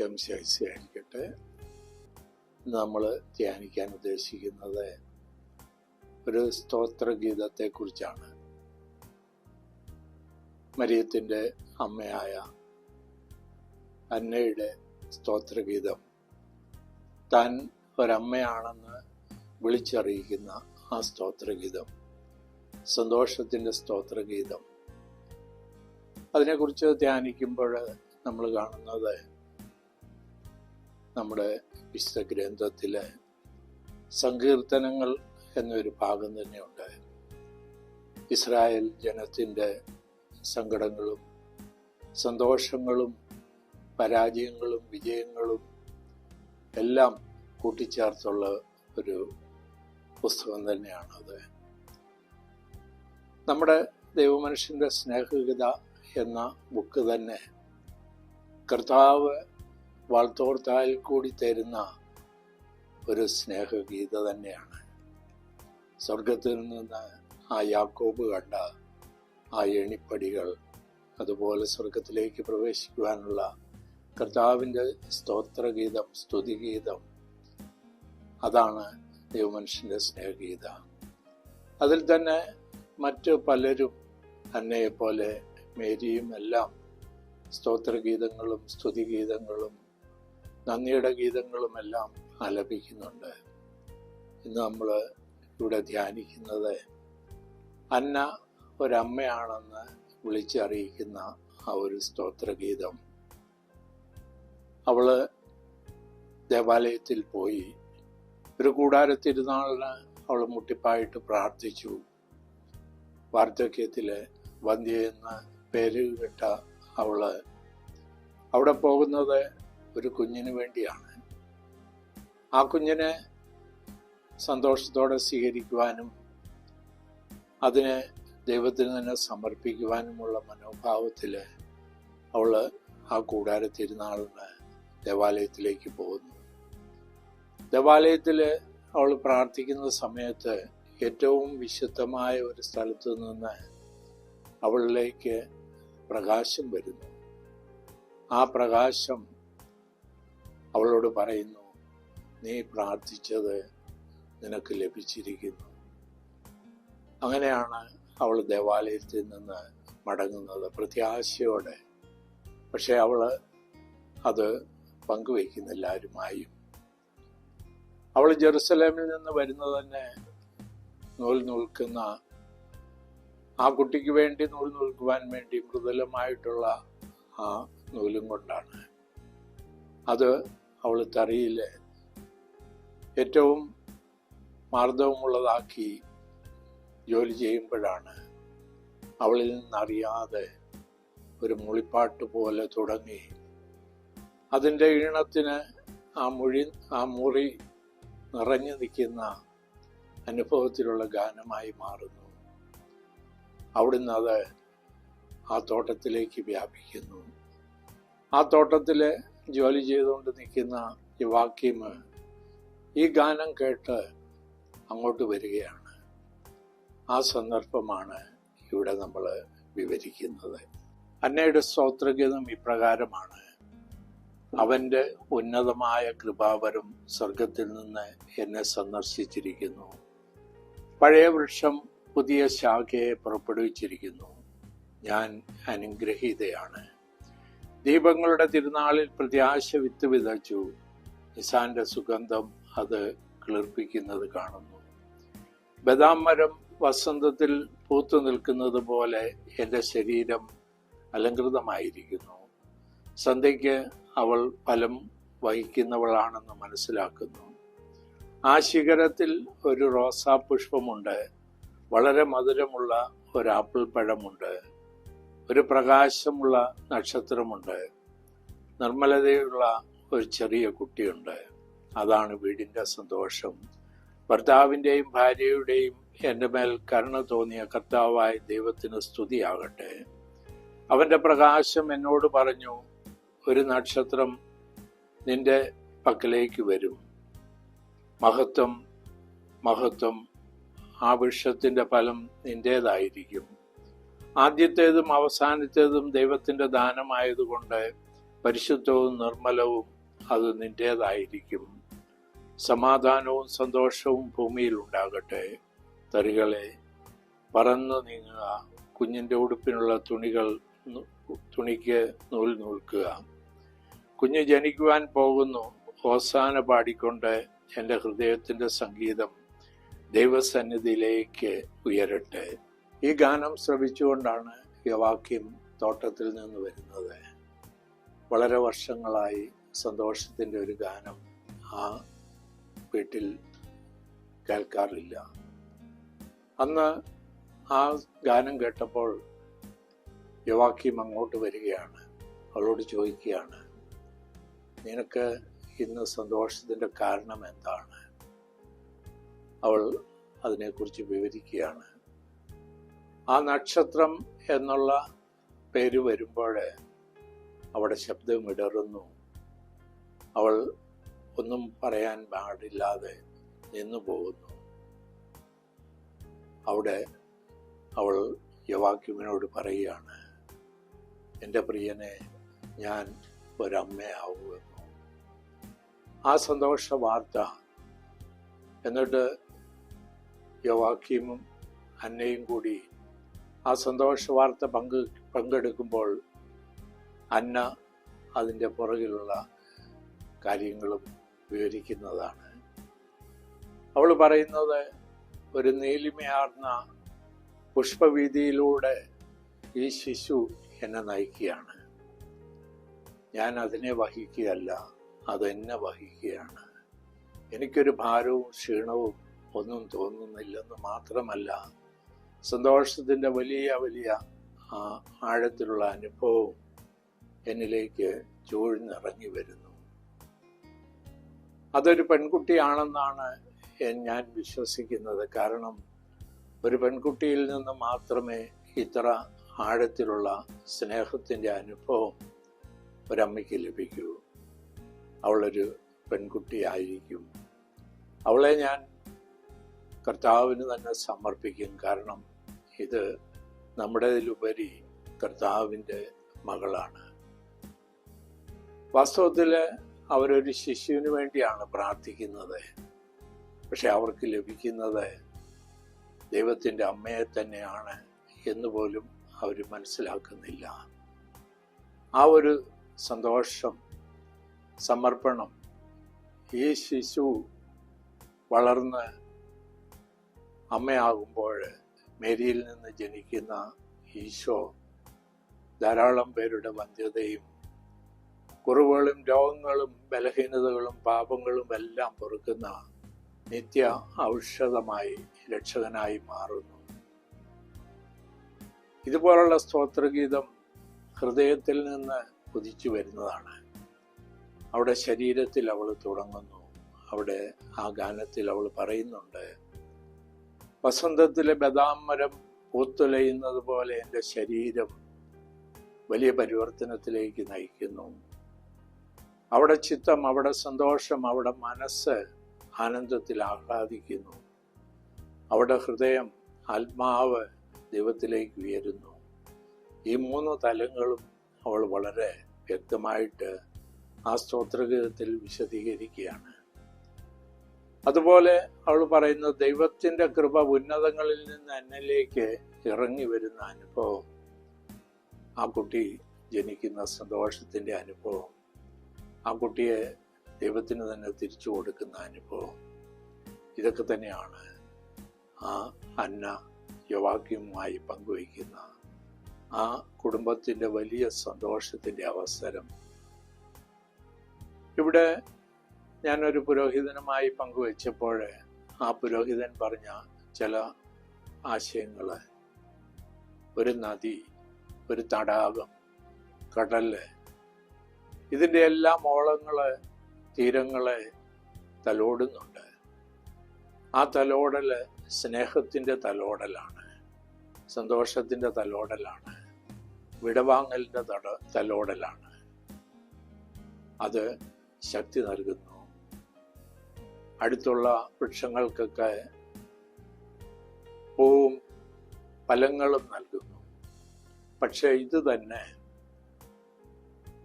ഈശോമിശിഹായ്ക്കട്ടെ. നമ്മൾ ധ്യാനിക്കാൻ ഉദ്ദേശിക്കുന്നത് ഒരു സ്തോത്രഗീതത്തെക്കുറിച്ചാണ്. മറിയത്തിൻ്റെ അമ്മയായ അന്നയുടെ സ്തോത്രഗീതം, താൻ ഒരമ്മയാണെന്ന് വിളിച്ചറിയിക്കുന്ന ആ സ്തോത്രഗീതം, സന്തോഷത്തിൻ്റെ സ്തോത്രഗീതം. അതിനെക്കുറിച്ച് ധ്യാനിക്കുമ്പോൾ നമ്മൾ കാണുന്നത് നമ്മുടെ വിശുദ്ധ ഗ്രന്ഥത്തിലെ സങ്കീർത്തനങ്ങൾ എന്നൊരു ഭാഗം തന്നെയുണ്ട്. ഇസ്രായേൽ ജനത്തിൻ്റെ സങ്കടങ്ങളും സന്തോഷങ്ങളും പരാജയങ്ങളും വിജയങ്ങളും എല്ലാം കൂട്ടിച്ചേർത്തുള്ള ഒരു പുസ്തകം തന്നെയാണത്. നമ്മുടെ ദൈവമനുഷ്യൻ്റെ സ്നേഹഗീത എന്ന ബുക്ക് തന്നെ കർത്താവ് വാൾത്തോർത്താൽ കൂടി തരുന്ന ഒരു സ്നേഹഗീത തന്നെയാണ്. സ്വർഗത്തിൽ നിന്ന് ആ യാക്കോബ് കണ്ട ആ എണിപ്പടികൾ, അതുപോലെ സ്വർഗത്തിലേക്ക് പ്രവേശിക്കുവാനുള്ള കർത്താവിൻ്റെ സ്തോത്രഗീതം, സ്തുതിഗീതം, അതാണ് ദൈവമനുഷ്യൻ്റെ സ്നേഹഗീത. അതിൽ തന്നെ മറ്റ് പലരും അന്നയെപ്പോലെ മേരിയും എല്ലാം സ്തോത്രഗീതങ്ങളും സ്തുതിഗീതങ്ങളും നന്ദിയുടെ ഗീതങ്ങളുമെല്ലാം ആലപിക്കുന്നുണ്ട്. ഇന്ന് നമ്മൾ ഇവിടെ ധ്യാനിക്കുന്നത് അന്ന ഒരമ്മയാണെന്ന് വിളിച്ചറിയിക്കുന്ന ആ ഒരു സ്തോത്രഗീതം. അവള് ദേവാലയത്തിൽ പോയി ഒരു കൂടാരത്തിരുന്നാളിന് അവൾ മുട്ടിപ്പായിട്ട് പ്രാർത്ഥിച്ചു. വാർദ്ധക്യത്തില് വന്ധ്യ എന്ന് പേര് കേട്ട അവള് അവിടെ പോകുന്നത് ഒരു കുഞ്ഞിന് വേണ്ടിയാണ്. ആ കുഞ്ഞിനെ സന്തോഷത്തോടെ സ്വീകരിക്കുവാനും അതിനെ ദൈവത്തിന് തന്നെ സമർപ്പിക്കുവാനുമുള്ള മനോഭാവത്തിൽ അവള് ആ കൂടാരത്തിരുന്നാളിന് ദേവാലയത്തിലേക്ക് പോകുന്നു. ദേവാലയത്തിൽ അവൾ പ്രാർത്ഥിക്കുന്ന സമയത്ത് ഏറ്റവും വിശുദ്ധമായ ഒരു സ്ഥലത്ത് നിന്ന് അവളിലേക്ക് പ്രകാശം വരുന്നു. ആ പ്രകാശം അവളോട് പറയുന്നു, നീ പ്രാർത്ഥിച്ചത് നിനക്ക് ലഭിച്ചിരിക്കുന്നു. അങ്ങനെയാണ് അവൾ ദേവാലയത്തിൽ നിന്ന് മടങ്ങുന്നത് പ്രത്യാശയോടെ. പക്ഷെ അവൾ അത് പങ്കുവയ്ക്കുന്നില്ല ആരുമായും. അവൾ ജെറുസലേമിൽ നിന്ന് വരുന്നത് തന്നെ നൂൽ നൂൽക്കുന്ന ആ കുട്ടിക്ക് വേണ്ടി നൂൽ നൂൽക്കുവാൻ വേണ്ടി മൃദുലമായിട്ടുള്ള ആ നൂലും കൊണ്ടാണ്. അത് അവൾ തറിയിൽ ഏറ്റവും മാർദ്ദവമുള്ളതാക്കി ജോലി ചെയ്യുമ്പോഴാണ് അവളിൽ നിന്നറിയാതെ ഒരു മുളിപ്പാട്ട് പോലെ തുടങ്ങി അതിൻ്റെ ഈണത്തിന് ആ മുറി നിറഞ്ഞു നിൽക്കുന്ന അനുഭവത്തിലുള്ള ഗാനമായി മാറുന്നു. അവിടുന്ന് അത് ആ തോട്ടത്തിലേക്ക് വ്യാപിക്കുന്നു. ആ തോട്ടത്തിൽ ജോലി ചെയ്തുകൊണ്ട് നിൽക്കുന്ന യുവാക്യം ഈ ഗാനം കേട്ട് അങ്ങോട്ട് വരികയാണ്. ആ സന്ദർഭമാണ് ഇവിടെ നമ്മൾ വിവരിക്കുന്നത്. അന്നയുടെ സ്തോത്രഗീതം ഇപ്രകാരമാണ്: അവൻ്റെ ഉന്നതമായ കൃപാവരം സ്വർഗത്തിൽ നിന്ന് എന്നെ സന്ദർശിച്ചിരിക്കുന്നു. പഴയ വൃക്ഷം പുതിയ ശാഖയെ പുറപ്പെടുവിച്ചിരിക്കുന്നു. ഞാൻ അനുഗ്രഹീതയാണ്. ദീപങ്ങളുടെ തിരുനാളിൽ പ്രത്യാശ വിത്ത് വിതച്ചു. നിസാന്റെ സുഗന്ധം അത് കിളിർപ്പിക്കുന്നത് കാണുന്നു. ബദാം മരം വസന്തത്തിൽ പൂത്തു നിൽക്കുന്നത് പോലെ എൻ്റെ ശരീരം അലങ്കൃതമായിരിക്കുന്നു. സന്ധ്യയ്ക്ക് അവൾ ഫലം വഹിക്കുന്നവളാണെന്ന് മനസ്സിലാക്കുന്നു. ആ ശിഖരത്തിൽ ഒരു റോസാപുഷ്പമുണ്ട്. വളരെ മധുരമുള്ള ഒരു ആപ്പിൾ പഴമുണ്ട്. ഒരു പ്രകാശമുള്ള നക്ഷത്രമുണ്ട്. നിർമ്മലതയുള്ള ഒരു ചെറിയ കുട്ടിയുണ്ട്. അതാണ് വീടിൻ്റെ സന്തോഷം. ഭർത്താവിൻ്റെയും ഭാര്യയുടെയും എൻ്റെ മേൽ കരുണ തോന്നിയ കർത്താവായ ദൈവത്തിന് സ്തുതിയാകട്ടെ. അവൻ്റെ പ്രകാശം എന്നോട് പറഞ്ഞു, ഒരു നക്ഷത്രം നിന്റെ പക്കലേക്ക് വരും. മഹത്വം മഹത്വം, ആ വൃക്ഷത്തിൻ്റെ ഫലം നിന്റേതായിരിക്കും. ആദ്യത്തേതും അവസാനത്തേതും ദൈവത്തിൻ്റെ ദാനമായതുകൊണ്ട് പരിശുദ്ധവും നിർമ്മലവും അത് നിന്റേതായിരിക്കും. സമാധാനവും സന്തോഷവും ഭൂമിയിൽ ഉണ്ടാകട്ടെ. തറികളെ പറന്നു നീങ്ങുക. കുഞ്ഞിൻ്റെ ഉടുപ്പിനുള്ള തുണിക്ക് നൂൽ നൂൽക്കുക. കുഞ്ഞ് ജനിക്കുവാൻ പോകുന്നു. ഹോസാന പാടിക്കൊണ്ട് എൻ്റെ ഹൃദയത്തിൻ്റെ സംഗീതം ദൈവസന്നിധിയിലേക്ക് ഉയരട്ടെ. ഈ ഗാനം ശ്രവിച്ചുകൊണ്ടാണ് യോവാക്യീം തോട്ടത്തിൽ നിന്ന് വരുന്നത്. വളരെ വർഷങ്ങളായി സന്തോഷത്തിൻ്റെ ഒരു ഗാനം ആ വീട്ടിൽ കേൾക്കാറില്ല. അന്ന് ആ ഗാനം കേട്ടപ്പോൾ യോവാക്യീം അങ്ങോട്ട് വരികയാണ്. അവളോട് ചോദിക്കുകയാണ്, നിനക്ക് ഇന്ന് സന്തോഷത്തിൻ്റെ കാരണം എന്താണ്? അവൾ അതിനെക്കുറിച്ച് വിവരിക്കുകയാണ്. ആ നക്ഷത്രം എന്നുള്ള പേര് വരുമ്പോൾ അവിടെ ശബ്ദം ഇടറുന്നു. അവൾ ഒന്നും പറയാൻ പാടില്ലാതെ നിന്നു പോകുന്നു. അവിടെ അവൾ യോവാക്യീമിനോട് പറയുകയാണ്, എൻ്റെ പ്രിയനെ, ഞാൻ ഒരമ്മയാവുമെന്നു. ആ സന്തോഷ വാർത്ത. എന്നിട്ട് യോവാക്യീമും അന്നയും കൂടി ആ സന്തോഷ വാർത്ത പങ്കെടുക്കുമ്പോൾ അന്ന അതിൻ്റെ പുറകിലുള്ള കാര്യങ്ങളും വിവരിക്കുന്നതാണ്. അവൾ പറയുന്നത്, ഒരു നീലിമയാർന്ന പുഷ്പവീതിയിലൂടെ ഈ ശിശു എന്നെ നയിക്കുകയാണ്. ഞാൻ അതിനെ വഹിക്കുകയല്ല, അതെന്നെ വഹിക്കുകയാണ്. എനിക്കൊരു ഭാരവും ക്ഷീണവും ഒന്നും തോന്നുന്നില്ലെന്ന് മാത്രമല്ല, സന്തോഷത്തിൻ്റെ വലിയ വലിയ ആഴത്തിലുള്ള അനുഭവം എന്നിലേക്ക് ചൂഴ്ന്നിറങ്ങി വരുന്നു. അതൊരു പെൺകുട്ടിയാണെന്നാണ് ഞാൻ വിശ്വസിക്കുന്നത്. കാരണം ഒരു പെൺകുട്ടിയിൽ നിന്ന് മാത്രമേ ഇത്ര ആഴത്തിലുള്ള സ്നേഹത്തിൻ്റെ അനുഭവം ഒരമ്മയ്ക്ക് ലഭിക്കൂ. അവളൊരു പെൺകുട്ടിയായിരിക്കും. അവളെ ഞാൻ കർത്താവിന് തന്നെ സമർപ്പിക്കും. കാരണം ഇത് നമ്മുടേതിലുപരി കർത്താവിൻ്റെ മകളാണ്. വാസ്തവത്തിൽ അവരൊരു ശിശുവിന് വേണ്ടിയാണ് പ്രാർത്ഥിക്കുന്നത്. പക്ഷെ അവർക്ക് ലഭിക്കുന്നത് ദൈവത്തിൻ്റെ അമ്മയെ തന്നെയാണ് എന്ന് പോലും അവർ മനസ്സിലാക്കുന്നില്ല. ആ ഒരു സന്തോഷം, സമർപ്പണം, ഈ ശിശു വളർന്ന് അമ്മയാകുമ്പോൾ മേരിയിൽ നിന്ന് ജനിക്കുന്ന ഈശോ ധാരാളം പേരുടെ വന്ധ്യതയും കുറവുകളും രോഗങ്ങളും ബലഹീനതകളും പാപങ്ങളും എല്ലാം പൊറുക്കുന്ന നിത്യ ഔഷധമായി രക്ഷകനായി മാറുന്നു. ഇതുപോലുള്ള സ്തോത്രഗീതം ഹൃദയത്തിൽ നിന്ന് ഉദിച്ചു വരുന്നതാണ്. അവിടെ ശരീരത്തിൽ അവൾ തുടങ്ങുന്നു. അവിടെ ആ ഗാനത്തിൽ അവൾ പറയുന്നുണ്ട്, വസന്തത്തിലെ ബദാം മരം പൂത്തുലയുന്നത് പോലെ എൻ്റെ ശരീരം വലിയ പരിവർത്തനത്തിലേക്ക് നയിക്കുന്നു. അവിടെ ചിത്തം, അവിടെ സന്തോഷം, അവിടെ മനസ്സ് ആനന്ദത്തിൽ ആഹ്ലാദിക്കുന്നു. അവിടെ ഹൃദയം, ആത്മാവ് ദൈവത്തിലേക്ക് ഉയരുന്നു. ഈ 3 തലങ്ങളും അവൾ വളരെ വ്യക്തമായിട്ട് ആ സ്തോത്രഗീതത്തിൽ വിശദീകരിക്കുകയാണ്. അതുപോലെ അവൾ പറയുന്നത്, ദൈവത്തിൻ്റെ കൃപ ഉന്നതങ്ങളിൽ നിന്ന് എന്നിലേക്ക് ഇറങ്ങി വരുന്ന അനുഭവം, ആ കുട്ടി ജനിക്കുന്ന സന്തോഷത്തിൻ്റെ അനുഭവം, ആ കുട്ടിയെ ദൈവത്തിന് തന്നെ തിരിച്ചു കൊടുക്കുന്ന അനുഭവം, ഇതൊക്കെ തന്നെയാണ് ആ അന്ന യോവാക്യീമുമായി പങ്കുവയ്ക്കുന്ന ആ കുടുംബത്തിൻ്റെ വലിയ സന്തോഷത്തിൻ്റെ അവസരം. ഇവിടെ ഞാനൊരു പുരോഹിതനുമായി പങ്കുവച്ചപ്പോൾ ആ പുരോഹിതൻ പറഞ്ഞ ചില ആശയങ്ങൾ, ഒരു നദി, ഒരു തടാകം, കടല്, ഇതിൻ്റെ എല്ലാം ഓളങ്ങള്, തീരങ്ങളെ തലോടുന്നുണ്ട്. ആ തലോടല് സ്നേഹത്തിൻ്റെ തലോടലാണ്, സന്തോഷത്തിൻ്റെ തലോടലാണ്, വിടവാങ്ങലിൻ്റെ തലോടലാണ്. അത് ശക്തി നൽകുന്നു. അടുത്തുള്ള വൃക്ഷങ്ങൾക്കൊക്കെ പൂവും ഫലങ്ങളും നൽകുന്നു. പക്ഷെ ഇത് തന്നെ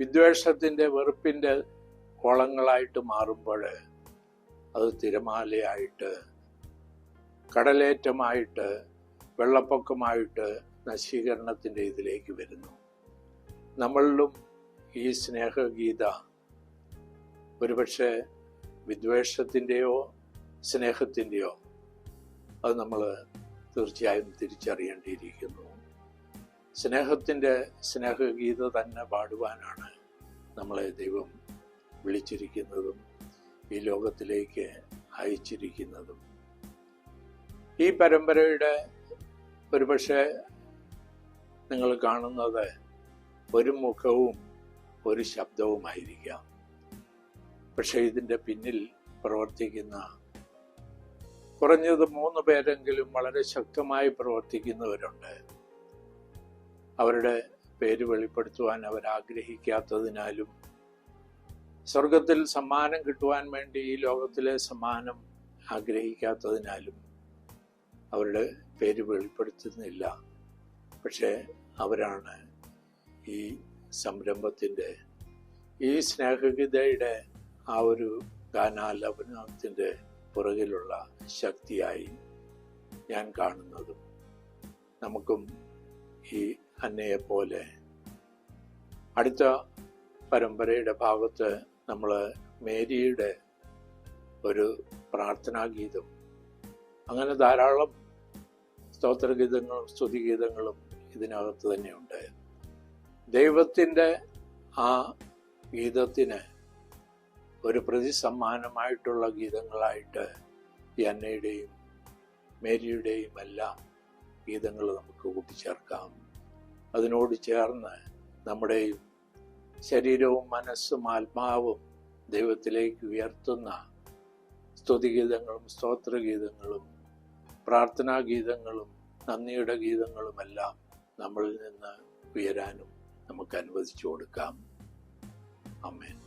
വിദ്വേഷത്തിൻ്റെ, വെറുപ്പിൻ്റെ ഓളങ്ങളായിട്ട് മാറുമ്പോൾ അത് തിരമാലയായിട്ട്, കടലേറ്റമായിട്ട്, വെള്ളപ്പൊക്കമായിട്ട് നശീകരണത്തിൻ്റെ ഇതിലേക്ക് വരുന്നു. നമ്മളിലും ഈ സ്നേഹഗീത ഒരുപക്ഷെ വിദ്വേഷത്തിൻ്റെയോ സ്നേഹത്തിൻ്റെയോ അത് നമ്മൾ തീർച്ചയായും തിരിച്ചറിയേണ്ടിയിരിക്കുന്നു. സ്നേഹത്തിൻ്റെ സ്നേഹഗീത തന്നെ പാടുവാനാണ് നമ്മളെ ദൈവം വിളിച്ചിരിക്കുന്നതും ഈ ലോകത്തിലേക്ക് അയച്ചിരിക്കുന്നതും. ഈ പരമ്പരയുടെ ഒരുപക്ഷെ നിങ്ങൾ കാണുന്നത് ഒരു മുഖവും ഒരു ശബ്ദവുമായിരിക്കാം. പക്ഷെ ഇതിൻ്റെ പിന്നിൽ പ്രവർത്തിക്കുന്ന കുറഞ്ഞത് 3 പേരെങ്കിലും വളരെ ശക്തമായി പ്രവർത്തിക്കുന്നവരുണ്ട്. അവരുടെ പേര് വെളിപ്പെടുത്തുവാൻ അവരാഗ്രഹിക്കാത്തതിനാലും സ്വർഗത്തിൽ സമ്മാനം കിട്ടുവാൻ വേണ്ടി ഈ ലോകത്തിലെ സമ്മാനം ആഗ്രഹിക്കാത്തതിനാലും അവരുടെ പേര് വെളിപ്പെടുത്തുന്നില്ല. പക്ഷേ അവരാണ് ഈ സംരംഭത്തിൻ്റെ, ഈ സ്നേഹഗീതയുടെ ആ ഒരു ഗാനാലാപനത്തിൻ്റെ പുറകിലുള്ള ശക്തിയായി ഞാൻ കാണുന്നതും. നമുക്കും ഈ അന്നയെ പോലെ അടുത്ത പരമ്പരയുടെ ഭാഗത്ത് നമ്മൾ മേരിയുടെ ഒരു പ്രാർത്ഥനാഗീതം, അങ്ങനെ ധാരാളം സ്തോത്രഗീതങ്ങളും സ്തുതിഗീതങ്ങളും ഇതിനകത്ത് തന്നെയുണ്ട്. ദൈവത്തിൻ്റെ ആ ഗീതത്തിന് ഒരു പ്രതിസമ്മാനമായിട്ടുള്ള ഗീതങ്ങളായിട്ട് ഈ അന്നയുടെയും മേരിയുടെയും എല്ലാം ഗീതങ്ങൾ നമുക്ക് കൂട്ടിച്ചേർക്കാം. അതിനോട് ചേർന്ന് നമ്മുടെയും ശരീരവും മനസ്സും ആത്മാവും ദൈവത്തിലേക്ക് ഉയർത്തുന്ന സ്തുതിഗീതങ്ങളും സ്തോത്രഗീതങ്ങളും പ്രാർത്ഥനാഗീതങ്ങളും നന്ദിയുടെ ഗീതങ്ങളുമെല്ലാം നമ്മളിൽ നിന്ന് ഉയരാനും നമുക്ക് അനുവദിച്ചു കൊടുക്കാം. ആമേൻ.